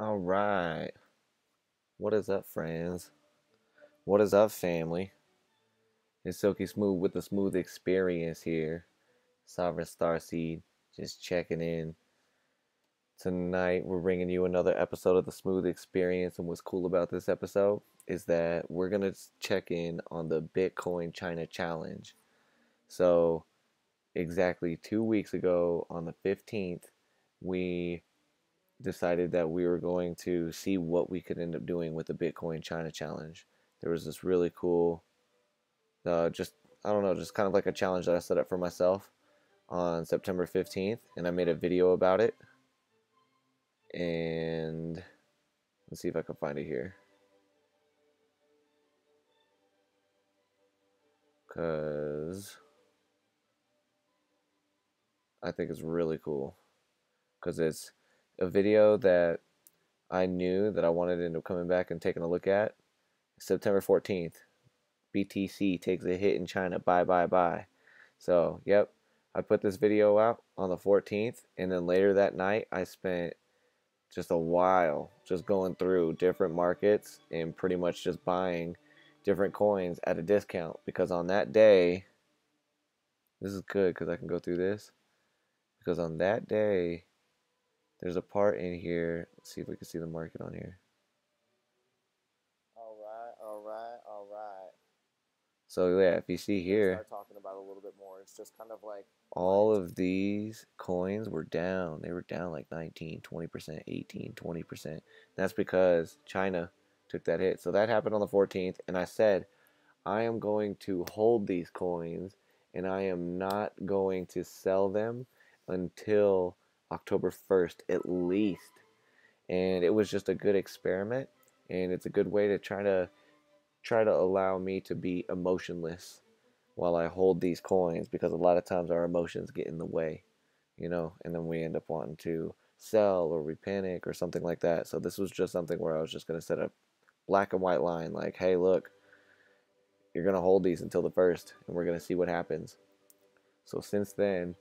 All right. What is up, friends? What is up, family? It's Silky Smooth with the Smooth Experience here. Sovereign Starseed, just checking in. Tonight, we're bringing you another episode of the Smooth Experience. And what's cool about this episode is that we're going to check in on the Bitcoin China Challenge. So, exactly 2 weeks ago, on the 15th, we decided that we were going to see what we could end up doing with the Bitcoin China Challenge. There was this really cool, just I don't know, just kind of like a challenge that I set up for myself on September 15th, and I made a video about it. And let's see if I can find it here, because I think it's really cool. Because it's a video that I knew that I wanted to end up coming back and taking a look at. September 14th, BTC takes a hit in China. Bye, bye, bye. So, yep, I put this video out on the 14th, and then later that night, I spent just a while just going through different markets and pretty much just buying different coins at a discount, because on that day, this is good because I can go through this, because on that day, there's a part in here. Let's see if we can see the market on here. All right, all right, all right. So yeah, if you see here, start talking about a little bit more. It's just kind of like all of these coins were down. They were down like 19, 20%, 18, 20%. That's because China took that hit. So that happened on the 14th, and I said, I am going to hold these coins and I am not going to sell them until October 1st at least. And it was just a good experiment, and it's a good way to try to allow me to be emotionless while I hold these coins, because a lot of times our emotions get in the way, and then we end up wanting to sell, or we panic or something like that. So this was just something where I was just going to set a black and white line like, hey, look, you're going to hold these until the first, and we're going to see what happens. So since then,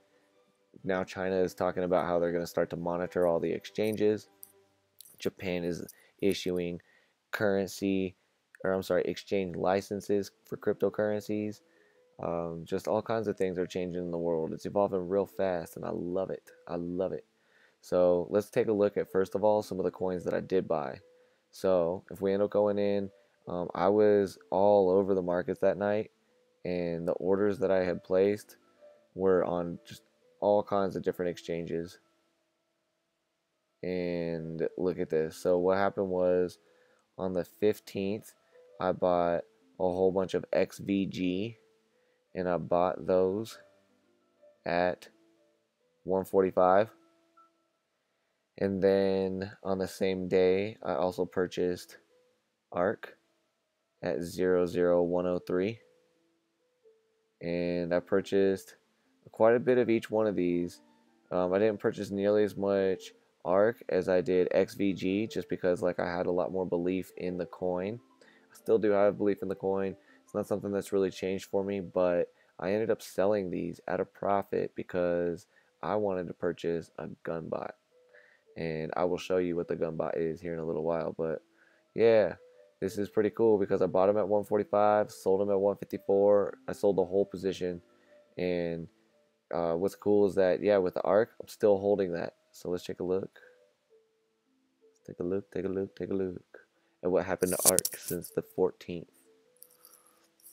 now China is talking about how they're going to start to monitor all the exchanges. Japan is issuing currency, or I'm sorry, exchange licenses for cryptocurrencies. Just all kinds of things are changing in the world. It's evolving real fast, and I love it. I love it. So let's take a look at, first of all, some of the coins that I did buy. So if we end up going in, I was all over the markets that night, and the orders that I had placed were on just all kinds of different exchanges. And look at this. So what happened was, on the 15th, I bought a whole bunch of XVG, and I bought those at 145. And then on the same day, I also purchased ARC at 00103. And I purchased quite a bit of each one of these. I didn't purchase nearly as much ARC as I did XVG, just because I had a lot more belief in the coin. I still do have belief in the coin. It's not something that's really changed for me, but I ended up selling these at a profit because I wanted to purchase a gun bot. And I will show you what the gun bot is here in a little while. But yeah, this is pretty cool because I bought them at 145, sold them at 154. I sold the whole position. And what's cool is that, yeah, with the ARC, I'm still holding that. So let's take a look. Let's take a look, take a look, take a look at what happened to ARC since the 14th.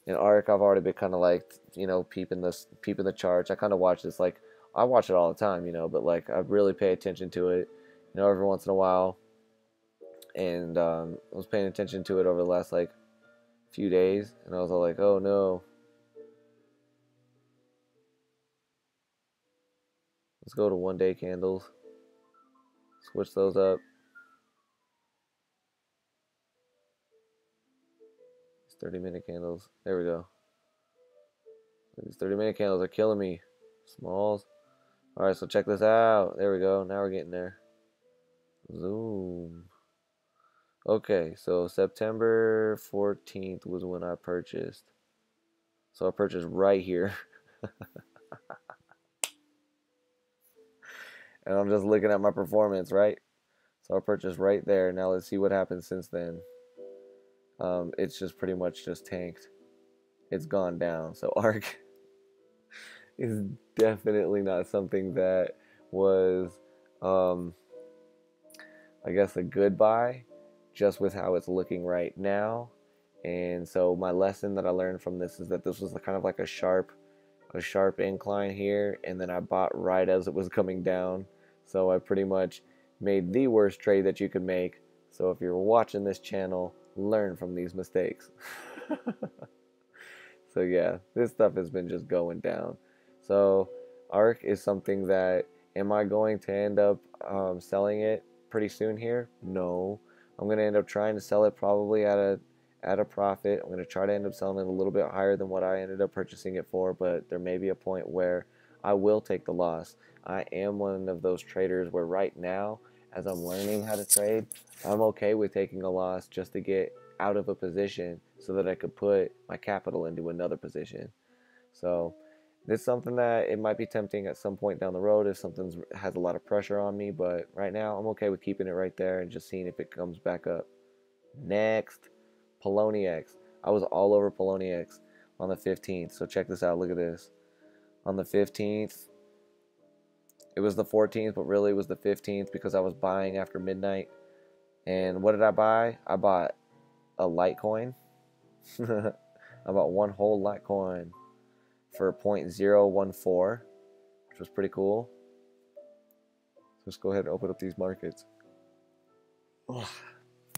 And ARC, I've already been kind of peeping the charts. I kind of watch this, I watch it all the time, but I really pay attention to it, every once in a while. And I was paying attention to it over the last few days, and I was all like, oh no. Let's go to 1 day candles. Switch those up. These 30-minute candles. There we go. These 30-minute candles are killing me. Smalls. Alright, so check this out. There we go. Now we're getting there. Zoom. Okay, so September 14th was when I purchased. So I purchased right here. And I'm just looking at my performance, right? So I purchased right there. Now let's see what happens since then. It's just pretty much just tanked. It's gone down. So ARK is definitely not something that was, um, I guess, a good buy, just with how it's looking right now. And so my lesson that I learned from this is that this was kind of like a sharp incline here, and then I bought right as it was coming down. So I pretty much made the worst trade that you could make. So if you're watching this channel, learn from these mistakes. So yeah, this stuff has been just going down. So ARK is something that, am I going to end up selling it pretty soon here? No. I'm going to end up trying to sell it probably at a profit. I'm going to try to end up selling it a little bit higher than what I ended up purchasing it for, but there may be a point where I will take the loss. I am one of those traders where right now, as I'm learning how to trade, I'm okay with taking a loss just to get out of a position so that I could put my capital into another position. So this is something that it might be tempting at some point down the road if something has a lot of pressure on me, but right now I'm okay with keeping it right there and just seeing if it comes back up. Next, Poloniex. I was all over Poloniex on the 15th. So check this out. Look at this. On the 15th, it was the 14th, but really it was the 15th because I was buying after midnight. And what did I buy? I bought a Litecoin. I bought one whole Litecoin for 0.014, which was pretty cool. So let's go ahead and open up these markets. Ugh,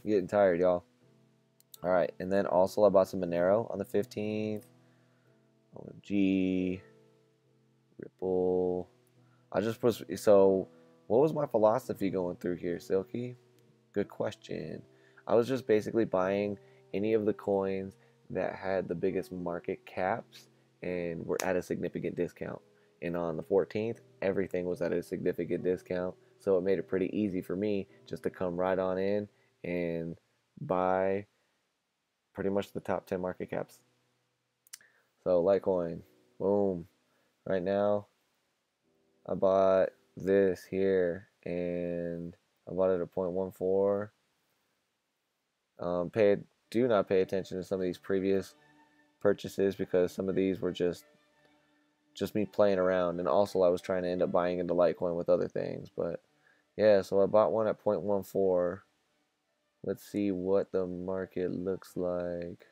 I'm getting tired, y'all. All right, and then also I bought some Monero on the 15th. OMG, Ripple. I just was, so what was my philosophy going through here, Silky? Good question. I was just basically buying any of the coins that had the biggest market caps and were at a significant discount. And on the 14th, everything was at a significant discount. So it made it pretty easy for me just to come right on in and buy pretty much the top 10 market caps. So Litecoin, boom. Right now, I bought this here and I bought it at 0.14. Do not pay attention to some of these previous purchases because some of these were just me playing around, and also I was trying to end up buying into Litecoin with other things. But yeah, so I bought one at 0.14. Let's see what the market looks like.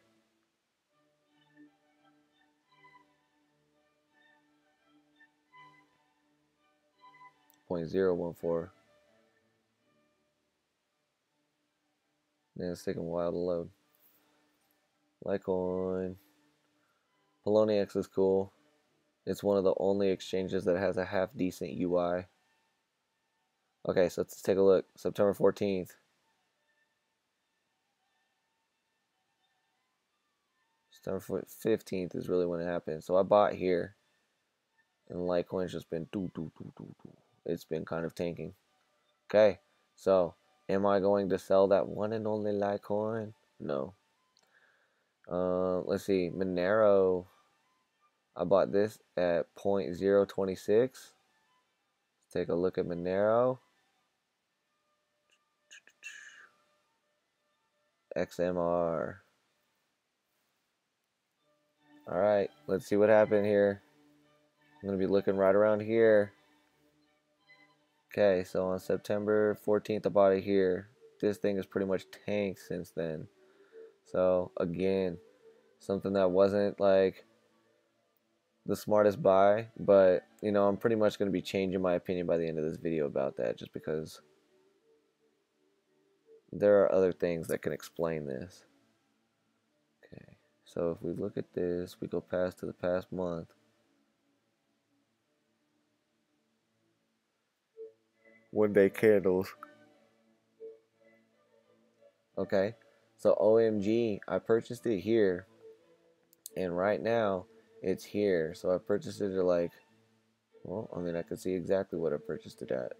.014. Man, it's taking a while to load. Litecoin. Poloniex is cool. It's one of the only exchanges that has a half decent UI. Okay, so let's take a look. September 14th. September 15th is really when it happened. So I bought here. And Litecoin's just been it's been kind of tanking. Okay, so am I going to sell that one and only Litecoin? No. Let's see. Monero. I bought this at 0.026. Let's take a look at Monero. XMR. All right, let's see what happened here. I'm going to be looking right around here. Okay, so on September 14th, I bought it here. This thing has pretty much tanked since then. So, again, something that wasn't like the smartest buy, but, you know, I'm pretty much going to be changing my opinion by the end of this video about that just because there are other things that can explain this. Okay, so if we look at this, we go past to the past month. One day candles. Okay, so OMG, I purchased it here, and right now it's here. So I purchased it at like, well, I mean, I could see exactly what I purchased it at.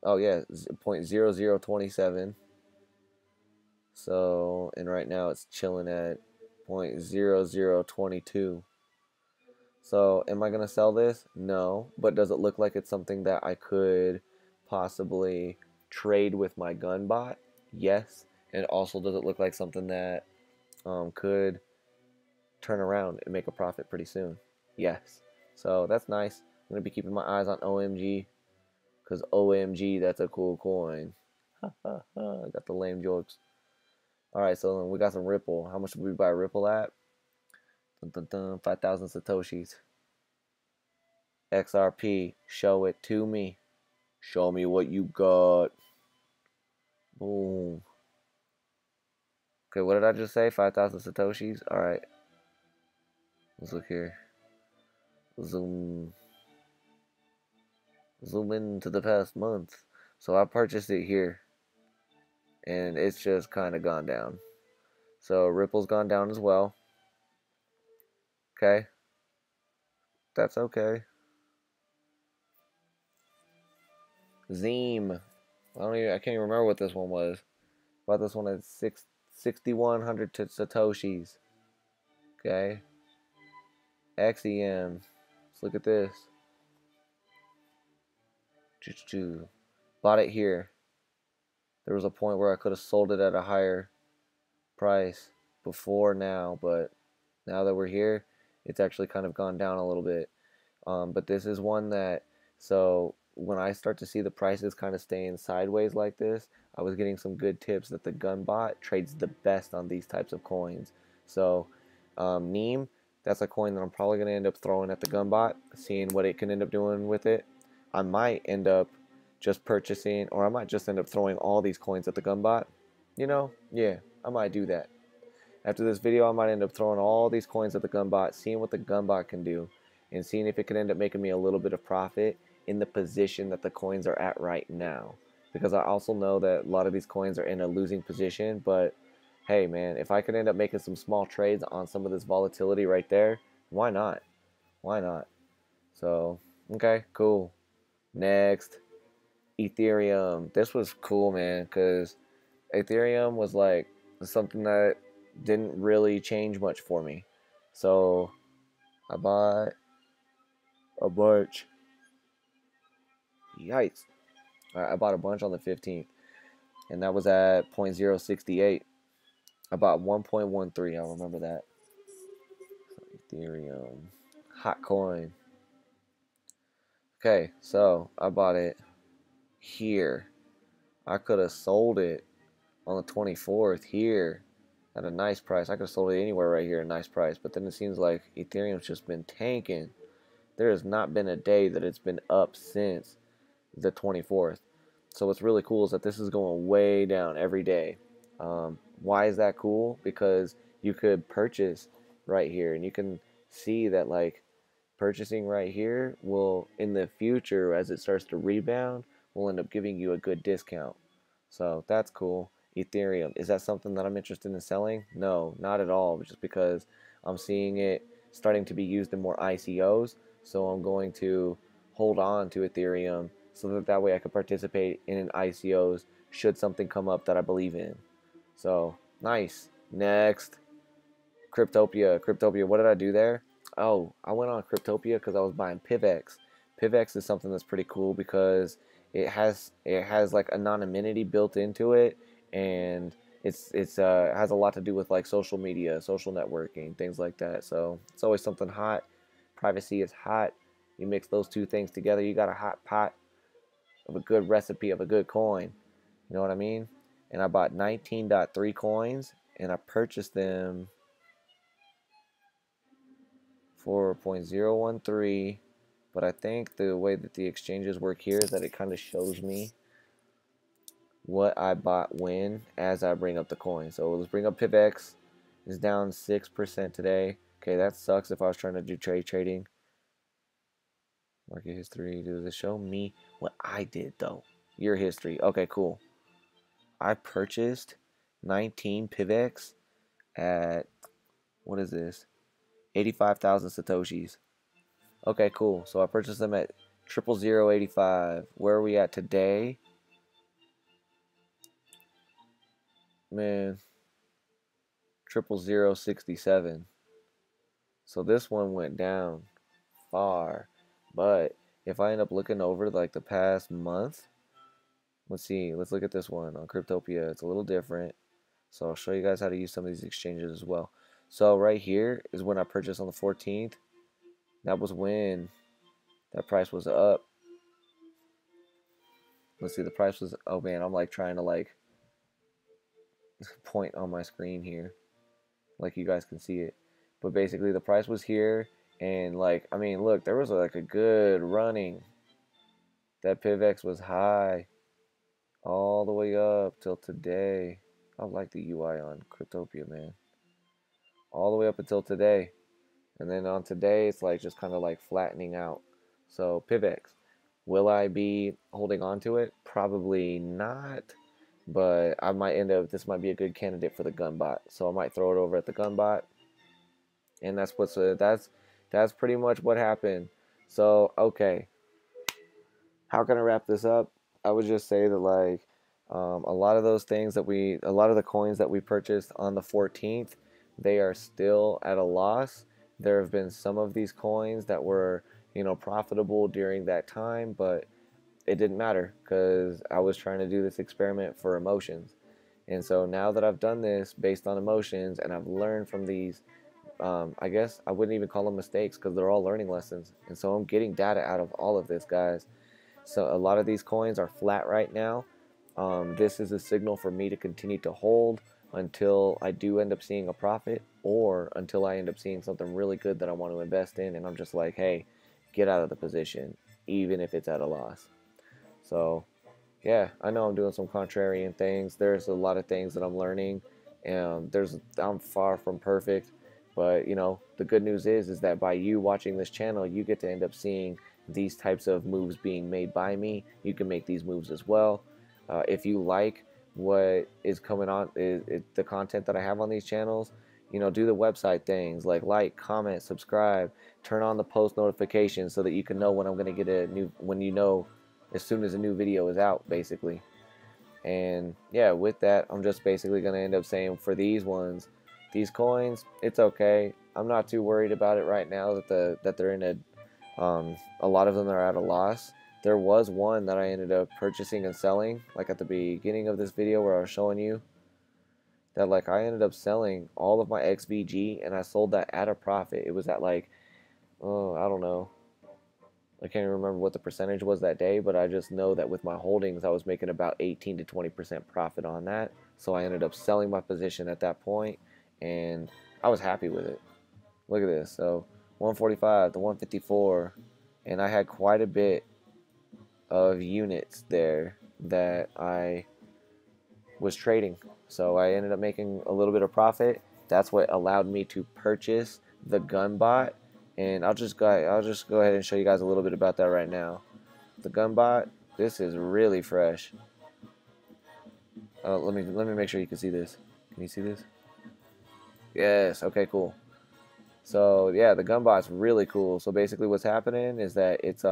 Oh yeah, 0.0027. So, and right now it's chilling at 0.0022. So, am I going to sell this? No. But does it look like it's something that I could possibly trade with my gun bot? Yes. And also, does it look like something that could turn around and make a profit pretty soon? Yes. So that's nice. I'm going to be keeping my eyes on OMG, because OMG, that's a cool coin. I got the lame jokes. Alright, so then we got some Ripple. How much did we buy Ripple at? 5,000 Satoshis. XRP, show it to me. Show me what you got. Boom. Okay, what did I just say? 5,000 Satoshis? Alright. Let's look here. Zoom. Zoom into the past month. So I purchased it here. And it's just kind of gone down. So Ripple's gone down as well. Okay. That's okay. Zeem. I can't even remember what this one was. Bought this one at 6,100 Satoshis. Okay. XEM. Let's look at this. Bought it here. There was a point where I could have sold it at a higher price before now, but now that we're here, it's actually kind of gone down a little bit. But this is one that, so when I start to see the prices kind of staying sideways like this, I was getting some good tips that the gun bot trades the best on these types of coins. So Neem, that's a coin that I'm probably going to end up throwing at the gun bot, seeing what it can end up doing with it. I might end up just purchasing, or I might just end up throwing all these coins at the gun bot. You know, yeah, I might do that. After this video, I might end up throwing all these coins at the gun bot, seeing what the gun bot can do, and seeing if it can end up making me a little bit of profit in the position that the coins are at right now. Because I also know that a lot of these coins are in a losing position, but hey man, if I could end up making some small trades on some of this volatility right there, why not? Why not? So, okay, cool. Next, Ethereum. This was cool, man, because Ethereum was like something that didn't really change much for me. So I bought a bunch. Yikes. I bought a bunch on the 15th, and that was at 0.068. I bought 1.13. I remember that. Ethereum. Hot coin. Okay, so I bought it here. I could have sold it on the 24th here at a nice price. I could have sold it anywhere right here at a nice price, but then it seems like Ethereum's just been tanking. There has not been a day that it's been up since the 24th. So what's really cool is that this is going way down every day. Why is that cool? Because you could purchase right here, and you can see that like purchasing right here will, in the future, as it starts to rebound, will end up giving you a good discount. So that's cool. Ethereum, is that something that I'm interested in selling? No, not at all, just because I'm seeing it starting to be used in more ICOs. So I'm going to hold on to Ethereum so that way I can participate in an ICOs should something come up that I believe in. So nice. Next, Cryptopia. Cryptopia, what did I do there? Oh, I went on Cryptopia because I was buying PivX. PivX is something that's pretty cool because it has like anonymity built into it, and it has a lot to do with like social media, social networking, things like that. So it's always something hot. Privacy is hot. You mix those two things together, you got a hot pot of a good recipe of a good coin. You know what I mean? And I bought 19.3 coins, and I purchased them for 0.013. But I think the way that the exchanges work here is that it kind of shows me what I bought when as I bring up the coin. So let's bring up PivX. It's down 6% today. Okay, that sucks if I was trying to do trade trading. Market history. Does it show me what I did though? Your history. Okay, cool. I purchased 19 PivX at, what is this? 85,000 Satoshis. Okay, cool. So I purchased them at 00085. Where are we at today? Man, 00067. So this one went down far. But if I end up looking over like the past month, Let's see. Let's look at this one on Cryptopia. It's a little different. So I'll show you guys how to use some of these exchanges as well. So right here is when I purchased on the 14th. That was when that price was up. Let's see, the price was, oh man, I'm like trying to like point on my screen here, like you guys can see it. But basically the price was here, and like, I mean, look, there was like a good running. That PivX was high all the way up till today. I like the UI on Cryptopia, man. All the way up until today. And then on today, it's like just kind of like flattening out. So PivX, will I be holding on to it? Probably not. But I might end up, this might be a good candidate for the gunbot. So I might throw it over at the gunbot. And that's what's, that's pretty much what happened. So, okay. How can I wrap this up? I would just say that like a lot of those things that a lot of the coins that we purchased on the 14th, they are still at a loss. There have been some of these coins that were, profitable during that time, but it didn't matter because I was trying to do this experiment for emotions. And so now that I've done this based on emotions and I've learned from these, I guess I wouldn't even call them mistakes because they're all learning lessons. And so I'm getting data out of all of this, guys. So a lot of these coins are flat right now. This is a signal for me to continue to hold until I do end up seeing a profit, or until I end up seeing something really good that I want to invest in, and I'm just like, hey, get out of the position, even if it's at a loss. So yeah, I know I'm doing some contrarian things. There's a lot of things that I'm learning, and I'm far from perfect. But the good news is that by you watching this channel, you get to end up seeing these types of moves being made by me. You can make these moves as well. If you like what is coming on, the content that I have on these channels, do the website things like, comment, subscribe, turn on the post notifications so that you can know when I'm going to get a new, as soon as a new video is out, basically. And yeah, with that, I'm just basically going to end up saying for these ones, these coins, it's okay. I'm not too worried about it right now that they're in a lot of them are at a loss. There was one that I ended up purchasing and selling, like at the beginning of this video where I was showing you that like I ended up selling all of my XVG and I sold that at a profit. It was at like, oh, I don't know. I can't even remember what the percentage was that day, but I just know that with my holdings, I was making about 18 to 20% profit on that. So I ended up selling my position at that point, and I was happy with it. Look at this. So 145 to 154, and I had quite a bit of units there that I was trading. So I ended up making a little bit of profit. That's what allowed me to purchase the gun bot. And I'll just go ahead and show you guys a little bit about that right now. The gun bot, this is really fresh. Let me make sure you can see this. Can you see this? Yes. Okay, cool. So yeah, the gun bot's really cool. So basically what's happening is that it's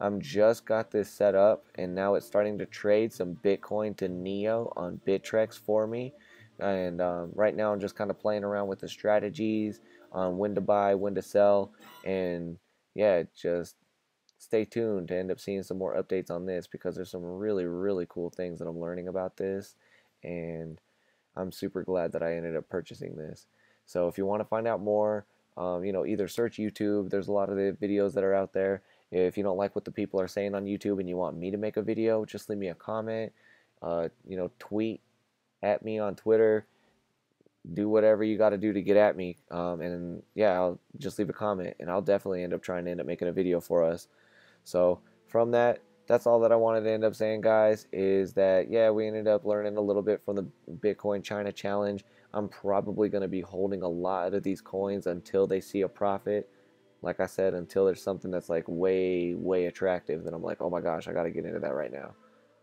I'm just got this set up, and now it's starting to trade some Bitcoin to Neo on Bittrex for me. And right now I'm just kind of playing around with the strategies on when to buy, when to sell, and yeah, just stay tuned to end up seeing some more updates on this, because there's some really, really cool things that I'm learning about this, and I'm super glad that I ended up purchasing this. So if you want to find out more, either search YouTube. There's a lot of the videos that are out there. If you don't like what the people are saying on YouTube and you want me to make a video, just leave me a comment. Tweet at me on Twitter. Do whatever you got to do to get at me. And yeah, I'll just leave a comment, and I'll definitely end up making a video for us. So from that, that's all that I wanted to end up saying, guys, is that, yeah, we ended up learning a little bit from the Bitcoin China challenge. I'm probably going to be holding a lot of these coins until they see a profit. Like I said, until there's something that's like way, way attractive, then I'm like, oh my gosh, I got to get into that right now.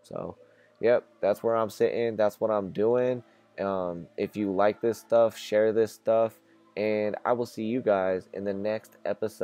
So, yep, that's where I'm sitting. That's what I'm doing. If you like this stuff, share this stuff, and I will see you guys in the next episode.